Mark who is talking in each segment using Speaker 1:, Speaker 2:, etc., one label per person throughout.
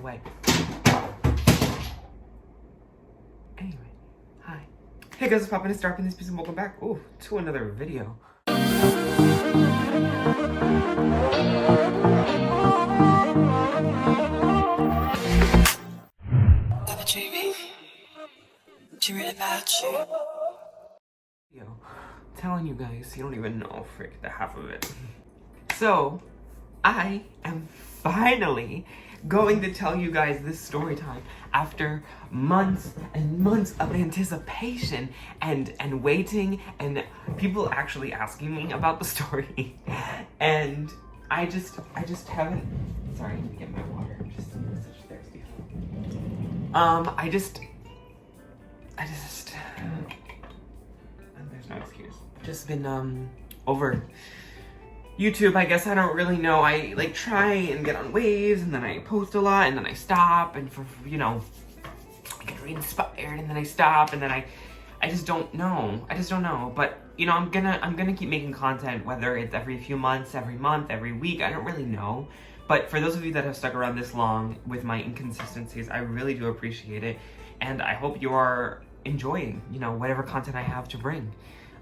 Speaker 1: away. Anyway, hi. Hey guys, it's Poppin' and Starpin' this piece and welcome back to another video.
Speaker 2: I've been dreaming about you.
Speaker 1: Yo, telling you guys, you don't even know frick the half of it. So, I am finally going to tell you guys this story time after months and months of anticipation and waiting and people actually asking me about the story. And I just haven't, sorry, I need to get my water. I'm just such thirsty. There's no excuse. Just been over YouTube, I guess. I don't really know. I like try and get on waves and then I post a lot and then I stop and for you know, I get re-inspired and then I stop and then I just don't know. I just don't know. But you know, I'm gonna keep making content, whether it's every few months, every month, every week. I don't really know. But for those of you that have stuck around this long with my inconsistencies, I really do appreciate it. And I hope you are enjoying, you know, whatever content I have to bring.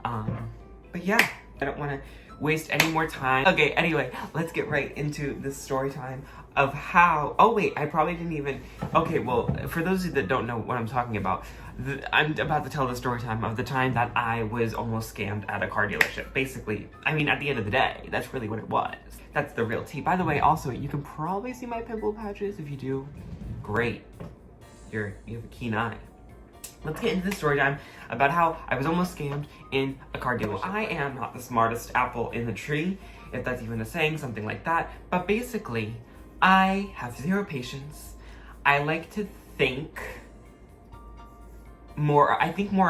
Speaker 1: But yeah, I don't want to waste any more time. Okay, anyway, let's get right into this story time of how, oh wait, I probably didn't even, okay, well, for those of you that don't know what I'm talking about, I'm about to tell the story time of the time that I was almost scammed at a car dealership. Basically, I mean, at the end of the day, that's really what it was. That's the real tea. By the way, also, you can probably see my pimple patches. If you do, great. You have a keen eye. Let's get into the story time about how I was almost scammed in a car dealership. I am not the smartest apple in the tree, if that's even a saying, something like that. But basically, I have zero patience. I like to think more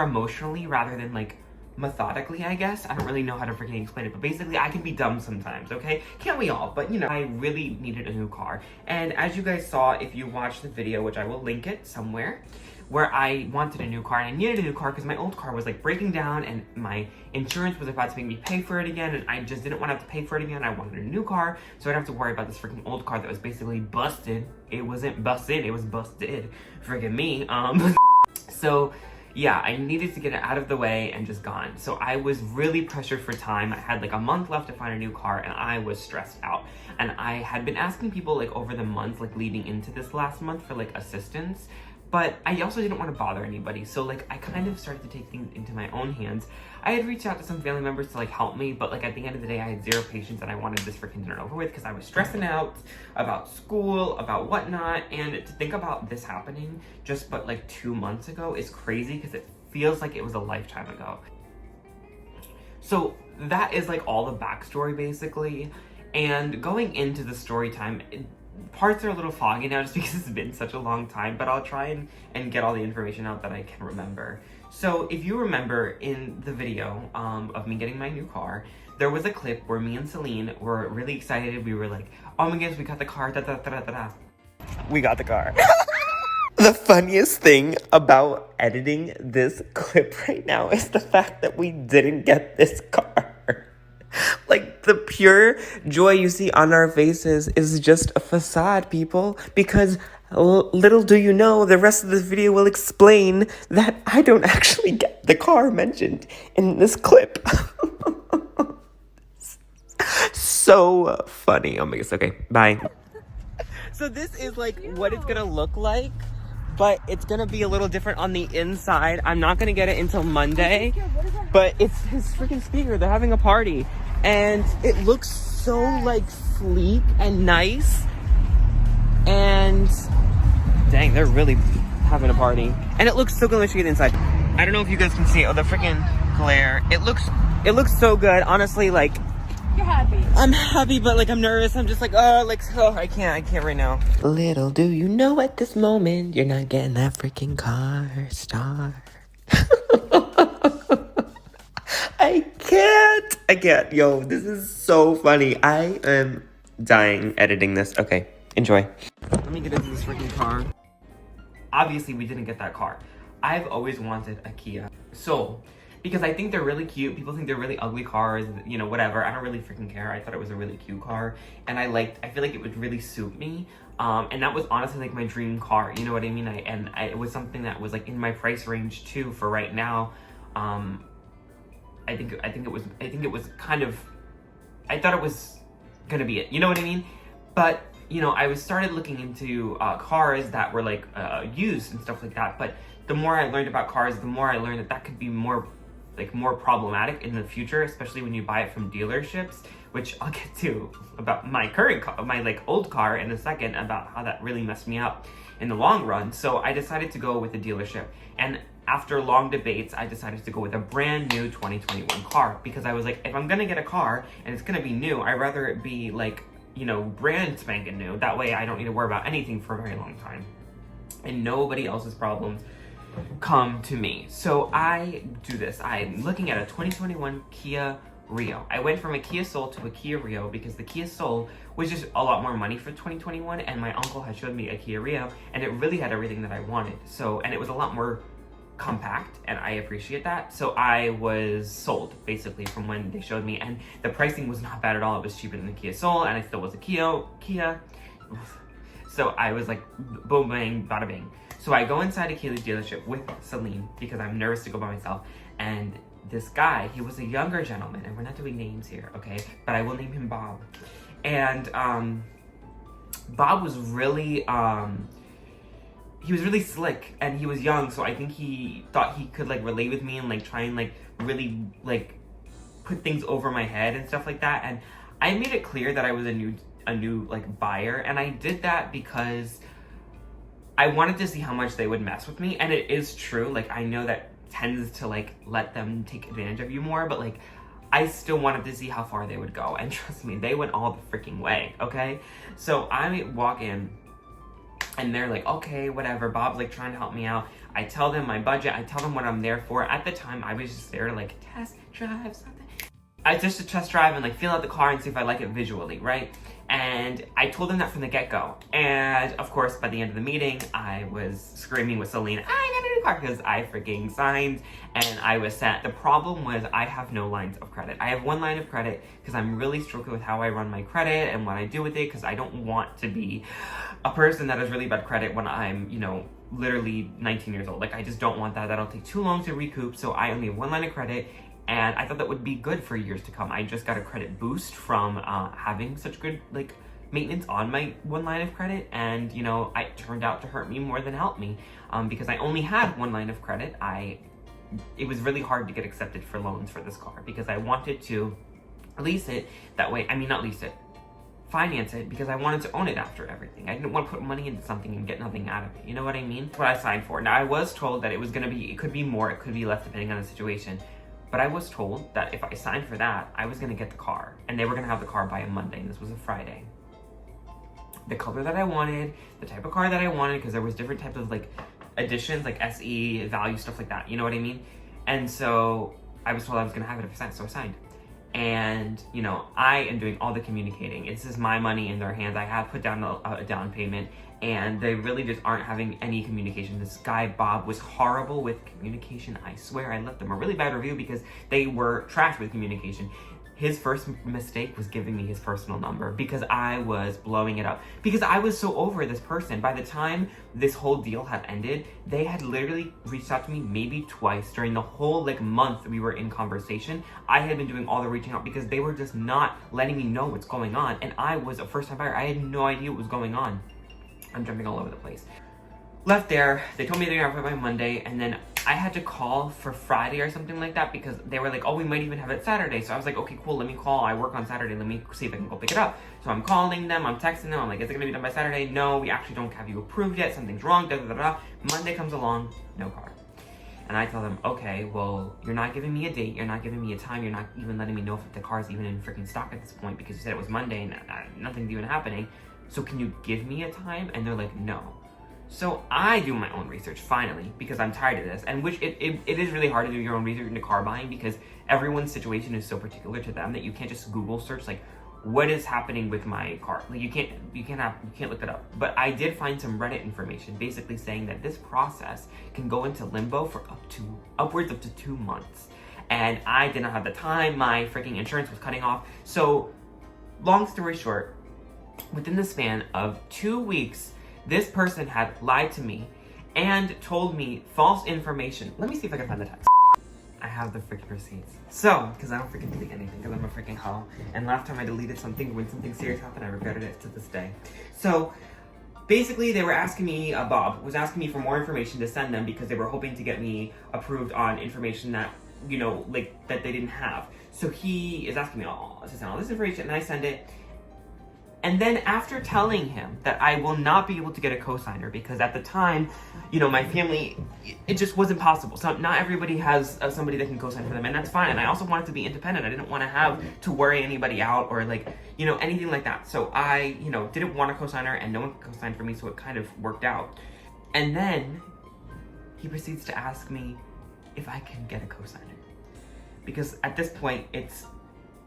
Speaker 1: emotionally rather than like methodically, I guess. I don't really know how to freaking explain it, but basically I can be dumb sometimes, okay? Can't we all? But you know, I really needed a new car. And as you guys saw, if you watched the video, which I will link it somewhere, where I wanted a new car and I needed a new car because my old car was like breaking down and my insurance was about to make me pay for it again and I just didn't want to have to pay for it again. I wanted a new car so I didn't have to worry about this freaking old car that was basically busted. It wasn't busted, it was busted. Friggin' me. So yeah, I needed to get it out of the way and just gone. So I was really pressured for time. I had like a month left to find a new car and I was stressed out. And I had been asking people like over the months, like leading into this last month for like assistance. But I also didn't want to bother anybody. So like I kind of started to take things into my own hands. I had reached out to some family members to like help me, but like at the end of the day, I had zero patience and I wanted this freaking dinner over with because I was stressing out about school, about whatnot. And to think about this happening just but like 2 months ago is crazy because it feels like it was a lifetime ago. So that is like all the backstory basically. And going into the story time, parts are a little foggy now just because it's been such a long time, but I'll try and get all the information out that I can remember. So if you remember in the video of me getting my new car, there was a clip where me and Celine were really excited. We were like, oh my goodness, we got the car, da da da da da. We got the car. The funniest thing about editing this clip right now is the fact that we didn't get this car. Like, the pure joy you see on our faces is just a facade, people. Because little do you know, the rest of this video will explain that I don't actually get the car mentioned in this clip. So funny. Oh my goodness. Okay, bye. So this is like what it's gonna look like, but it's gonna be a little different on the inside. I'm not gonna get it until Monday, but it's his freaking speaker. They're having a party and it looks so like sleek and nice, and dang, they're really having a party. And it looks so good. Let's get inside. I don't know if you guys can see it. Oh, the freaking glare. It looks so good. Honestly, like,
Speaker 3: you're happy.
Speaker 1: I'm happy, but like I'm nervous. I'm just like, I can't right now. Little do you know at this moment, you're not getting that freaking car star. I can't. Yo, this is so funny. I am dying editing this. Okay, enjoy. Let me get into this freaking car. Obviously, we didn't get that car. I've always wanted a Kia. So, because I think they're really cute. People think they're really ugly cars, you know, whatever. I don't really freaking care. I thought it was a really cute car, and I feel like it would really suit me. And that was honestly like my dream car, you know what I mean? It was something that was like in my price range too for right now. I think it was kind of, I thought it was gonna be it, you know what I mean? But you know, I started looking into cars that were like used and stuff like that. But the more I learned about cars, the more I learned that could be more problematic in the future, especially when you buy it from dealerships, which I'll get to about my current car, my like old car in a second, about how that really messed me up in the long run. So I decided to go with a dealership, and after long debates, I decided to go with a brand new 2021 car, because I was like, if I'm gonna get a car and it's gonna be new, I'd rather it be like, you know, brand spanking new. That way I don't need to worry about anything for a very long time, and nobody else's problems come to me. So I do this. I'm looking at a 2021 Kia Rio. I went from a Kia Soul to a Kia Rio because the Kia Soul was just a lot more money for 2021, and my uncle had showed me a Kia Rio, and it really had everything that I wanted. So, and it was a lot more compact, and I appreciate that. So I was sold basically from when they showed me, and the pricing was not bad at all. It was cheaper than the Kia Soul, and I still was a Kia. So I was like, boom, bang, bada bing. So I go inside a Kia dealership with Celine because I'm nervous to go by myself. And this guy, he was a younger gentleman, and we're not doing names here, okay? But I will name him Bob. And Bob was really, he was really slick, and he was young, so I think he thought he could like relate with me and like try and like really like put things over my head and stuff like that. And I made it clear that I was a new like buyer, and I did that because I wanted to see how much they would mess with me. And it is true, like I know that tends to like let them take advantage of you more, but like I still wanted to see how far they would go, and trust me, they went all the freaking way, okay? So I walk in, and they're like, okay, whatever. Bob's like trying to help me out. I tell them my budget. I tell them what I'm there for. At the time, I was just there to like test drive something. I just to test drive and like feel out the car and see if I like it visually, right? And I told them that from the get-go. And of course, by the end of the meeting, I was screaming with Celine, I got a new car, because I freaking signed and I was set. The problem was I have no lines of credit. I have one line of credit because I'm really strict with how I run my credit and what I do with it, because I don't want to be a person that has really bad credit when I'm, you know, literally 19 years old. Like, I just don't want that. That'll take too long to recoup. So I only have one line of credit, and I thought that would be good for years to come. I just got a credit boost from having such good like maintenance on my one line of credit, and you know, it turned out to hurt me more than help me, because I only had one line of credit. It was really hard to get accepted for loans for this car because I wanted to lease it that way. I mean, not lease it, finance it, because I wanted to own it after everything. I didn't want to put money into something and get nothing out of it. You know what I mean? That's what I signed for. Now, I was told that it could be more, it could be less depending on the situation. But I was told that if I signed for that, I was gonna get the car, and they were gonna have the car by a Monday, and this was a Friday. The color that I wanted, the type of car that I wanted, because there was different types of like additions, like SE, value, stuff like that, you know what I mean? And so I was told I was gonna have it if I signed, so I signed. And, you know, I am doing all the communicating. This is my money in their hands. I have put down a down payment, and they really just aren't having any communication. This guy, Bob, was horrible with communication. I swear I left them a really bad review because they were trash with communication. His first mistake was giving me his personal number because I was blowing it up. Because I was so over this person. By the time this whole deal had ended, they had literally reached out to me maybe twice during the whole like month we were in conversation. I had been doing all the reaching out because they were just not letting me know what's going on. And I was a first time buyer. I had no idea what was going on. I'm jumping all over the place. Left there, they told me they're gonna have it by Monday, and then I had to call for Friday or something like that because they were like, oh, we might even have it Saturday. So I was like, okay, cool, let me call. I work on Saturday, let me see if I can go pick it up. So I'm calling them, I'm texting them, I'm like, is it gonna be done by Saturday? No, we actually don't have you approved yet, something's wrong, da da da da. Monday comes along, no car. And I tell them, okay, well, you're not giving me a date, you're not giving me a time, you're not even letting me know if the car's even in freaking stock at this point because you said it was Monday and nothing's even happening. So can you give me a time? And they're like, no. So I do my own research finally because I'm tired of this, and which it is really hard to do your own research into car buying because everyone's situation is so particular to them that you can't just Google search like what is happening with my car. Like you can't look it up. But I did find some Reddit information basically saying that this process can go into limbo for upwards up to 2 months. and I did not have the time. My freaking insurance was cutting off. So, long story short, within the span of 2 weeks, this person had lied to me and told me false information. Let me see if I can find the text. I have the freaking receipts. So, because I don't freaking delete anything, because I'm a freaking hoe. And last time I deleted something when something serious happened, I regretted it to this day. So, basically, they were asking me, Bob was asking me for more information to send them because they were hoping to get me approved on information that, you know, like, that they didn't have. So he is asking me to send all this information, and I send it. And then after telling him that I will not be able to get a cosigner because at the time, you know, my family, it just wasn't possible. So not everybody has somebody that can cosign for them, and that's fine. And I also wanted to be independent. I didn't want to have to worry anybody out or like, you know, anything like that. So I, you know, didn't want a cosigner and no one could cosign for me, so it kind of worked out. And then he proceeds to ask me if I can get a cosigner. Because at this point, it's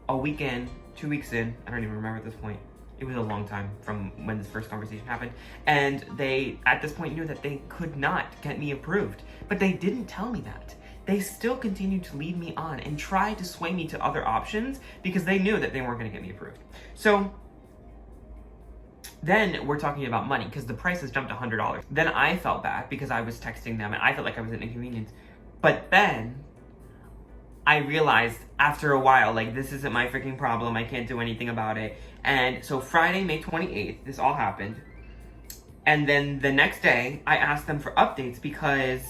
Speaker 1: a weekend, 2 weeks in, I don't even remember at this point. It was a long time from when this first conversation happened. And they, at this point, knew that they could not get me approved. But they didn't tell me that. They still continued to lead me on and try to sway me to other options because they knew that they weren't going to get me approved. So then we're talking about money because the price has jumped $100. Then I felt bad because I was texting them and I felt like I was an inconvenience. But then I realized after a while, like, this isn't my freaking problem. I can't do anything about it. And so Friday, May 28th, this all happened. And then the next day, I asked them for updates because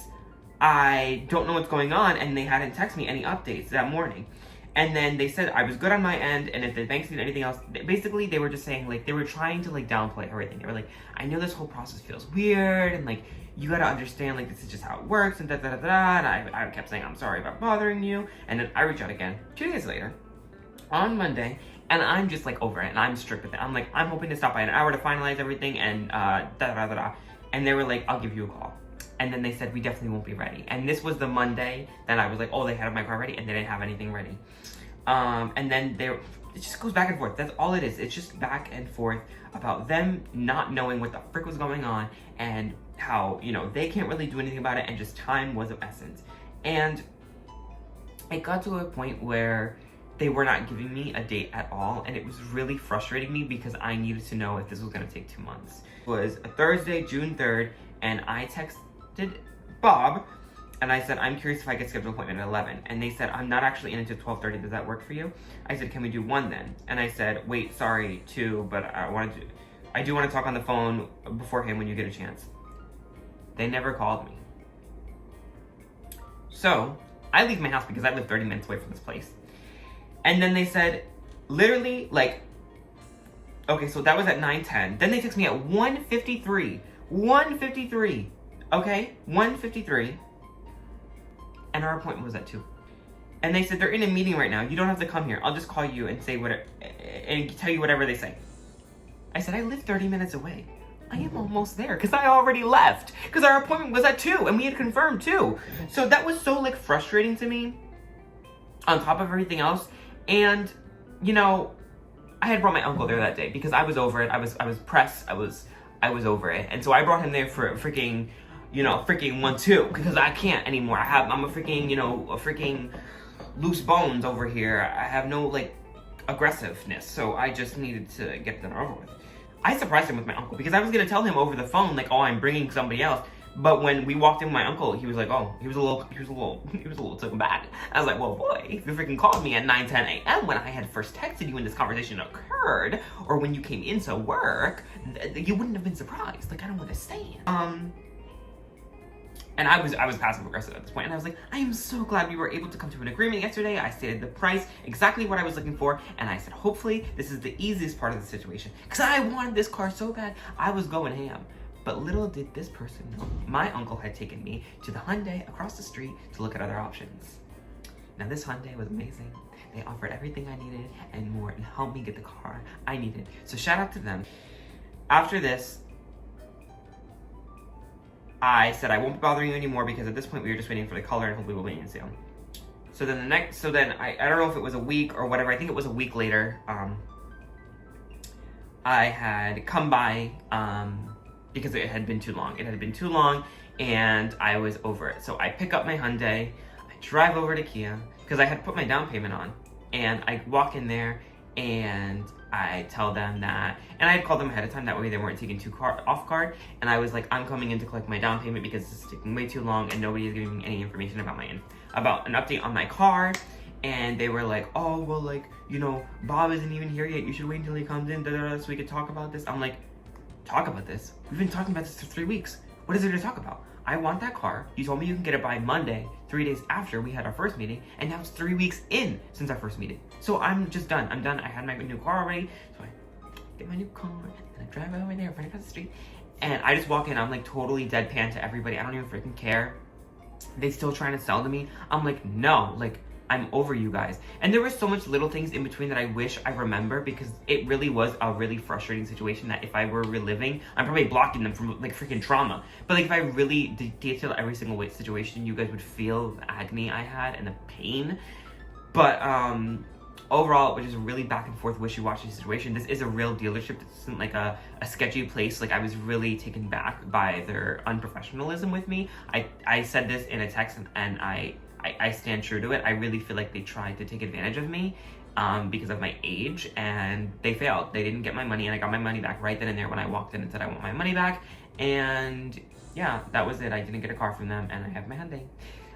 Speaker 1: I don't know what's going on, and they hadn't texted me any updates that morning. And then they said I was good on my end, and if the banks need anything else, basically they were just saying, like, they were trying to, like, downplay everything. They were like, I know this whole process feels weird, and, like, you gotta understand, like, this is just how it works, and da-da-da-da, and I kept saying, I'm sorry about bothering you, and then I reach out again 2 days later, on Monday, and I'm just, like, over it, and I'm strict with it. I'm like, I'm hoping to stop by an hour to finalize everything, and da-da-da-da, and they were like, I'll give you a call. And then they said, we definitely won't be ready. And this was the Monday that I was like, oh, they had my car ready, and they didn't have anything ready. And then it just goes back and forth. That's all it is. It's just back and forth about them not knowing what the frick was going on and how, you know, they can't really do anything about it and just time was of essence. And it got to a point where they were not giving me a date at all, and it was really frustrating me because I needed to know if this was going to take 2 months. It was a Thursday, June 3rd, and I texted Bob, and I said, I'm curious if I could schedule an appointment at 11. And they said, I'm not actually in until 12:30. Does that work for you? I said, can we do 1 then? And I said, wait, sorry, 2, but I do want to talk on the phone beforehand when you get a chance. They never called me. So I leave my house because I live 30 minutes away from this place. And then they said, literally, like, okay, so that was at 9:10. Then they text me at 1:53. 1:53. Okay? 1:53. And our appointment was at 2. And they said, they're in a meeting right now. You don't have to come here. I'll just call you and say and tell you whatever they say. I said, I live 30 minutes away. I am almost there because I already left. Because our appointment was at 2 and we had confirmed 2. So that was so, like, frustrating to me on top of everything else. And, you know, I had brought my uncle there that day because I was over it. I was pressed. I was over it. And so I brought him there for a freaking, you know, freaking 1-2 because I can't anymore. I'm a freaking, you know, a freaking loose bones over here. I have no, like, aggressiveness. So I just needed to get them over with. I surprised him with my uncle because I was going to tell him over the phone, like, oh, I'm bringing somebody else. But when we walked in with my uncle, he was like, oh, he was a little taken back. I was like, well, boy, if you freaking called me at 9:10 a.m. when I had first texted you when this conversation occurred, or when you came into work, you wouldn't have been surprised. Like, I don't understand. And I was passive aggressive at this point, and I was like, I am so glad we were able to come to an agreement yesterday. I stated the price, exactly what I was looking for, and I said, hopefully, this is the easiest part of the situation. Because I wanted this car so bad, I was going ham. But little did this person know, my uncle had taken me to the Hyundai across the street to look at other options. Now, this Hyundai was amazing. They offered everything I needed and more and helped me get the car I needed. So shout out to them. After this, I said I won't be bothering you anymore because at this point we were just waiting for the color and hopefully we'll wait and see. So then I don't know if it was a week or whatever. I think it was a week later. I had come by because it had been too long. It had been too long and I was over it. So I pick up my Hyundai. I drive over to Kia, because I had put my down payment on, and I walk in there, and I tell them that, and I had called them ahead of time, that way they weren't taking off guard, and I was like, I'm coming in to collect my down payment because this is taking way too long, and nobody is giving me any information about about an update on my car. And they were like, oh, well, like, you know, Bob isn't even here yet, you should wait until he comes in, so we could talk about this. I'm like, talk about this? We've been talking about this for 3 weeks. What is there to talk about? I want that car. You told me you can get it by Monday, 3 days after we had our first meeting, and now it's 3 weeks in since our first meeting. So I'm just done. I'm done. I had my new car already, so I get my new car, and I drive over there, right across the street, and I just walk in. I'm like totally deadpan to everybody. I don't even freaking care. They still trying to sell to me. I'm like, no, like, I'm over you guys. And there were so much little things in between that I wish I remember, because it really was a really frustrating situation that if I were reliving, I'm probably blocking them from like freaking trauma. But like if I really detailed every single situation, you guys would feel the agony I had and the pain. But overall, it was just a really back and forth wishy-washy situation. This is a real dealership. This isn't like a sketchy place. Like, I was really taken back by their unprofessionalism with me. I said this in a text, and I stand true to it. I really feel like they tried to take advantage of me because of my age, and they failed. They didn't get my money, and I got my money back right then and there when I walked in and said I want my money back. And yeah, that was it. I didn't get a car from them, and I have my Hyundai.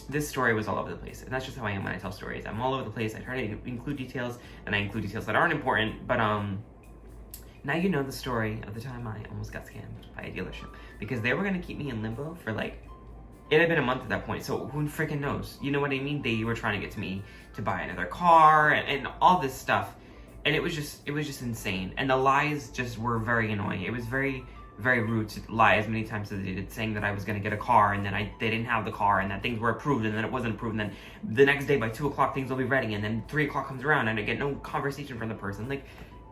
Speaker 1: This story was all over the place, and that's just how I am when I tell stories. I'm all over the place. I try to include details, and I include details that aren't important, but now you know the story of the time I almost got scammed by a dealership, because they were gonna keep me in limbo for like, it had been a month at that point, so who freaking knows? You know what I mean? They were trying to get to me to buy another car and all this stuff, and it was just insane. And the lies just were very annoying. It was very, very rude to lie as many times as they did, saying that I was gonna get a car, and then they didn't have the car, and that things were approved, and then it wasn't approved, and then the next day by 2 o'clock things will be ready, and then 3 o'clock comes around and I get no conversation from the person. Like,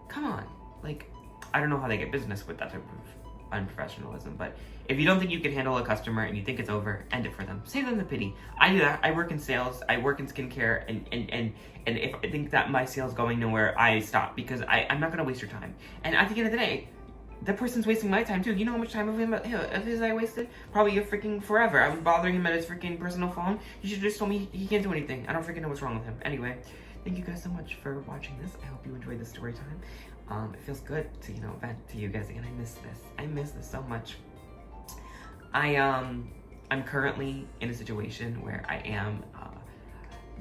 Speaker 1: come on. Like, I don't know how they get business with that type of unprofessionalism, but if you don't think you can handle a customer and you think it's over, end it for them. Save them the pity. I do that. I work in sales, I work in skincare, and if I think that my sales going nowhere, I stop, because I'm not gonna waste your time. And at the end of the day, that person's wasting my time too. You know how much time of his I wasted? Probably a freaking forever. I was bothering him at his freaking personal phone. You should just told me he can't do anything. I don't freaking know what's wrong with him. Anyway, thank you guys so much for watching this. I hope you enjoyed the story time. It feels good to, you know, vent to you guys again. I miss this. I miss this so much. I'm currently in a situation where I am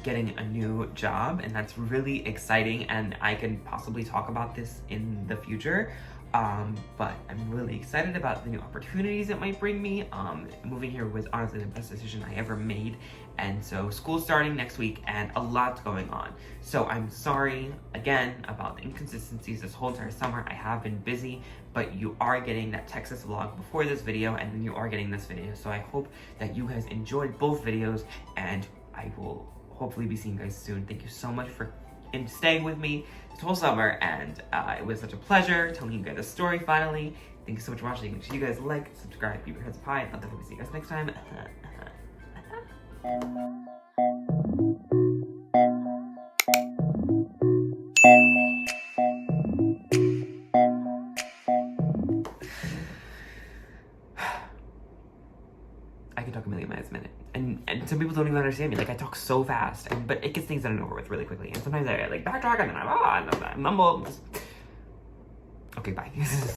Speaker 1: getting a new job, and that's really exciting, and I can possibly talk about this in the future. But I'm really excited about the new opportunities it might bring me. Moving here was honestly the best decision I ever made. And so school's starting next week, and a lot's going on. So I'm sorry again about the inconsistencies this whole entire summer. I have been busy, but you are getting that Texas vlog before this video, and then you are getting this video. So I hope that you guys enjoyed both videos, and I will hopefully be seeing you guys soon. Thank you so much for staying with me this whole summer, and it was such a pleasure telling you guys a story finally. Thank you so much for watching. Make sure you guys like, subscribe, keep your heads up high, and I'll definitely see you guys next time. I can talk a million miles a minute, and some people don't even understand me. Like, I talk so fast, but it gets things done and over with really quickly. And sometimes I like backtrack, and then I mumble. Okay, bye.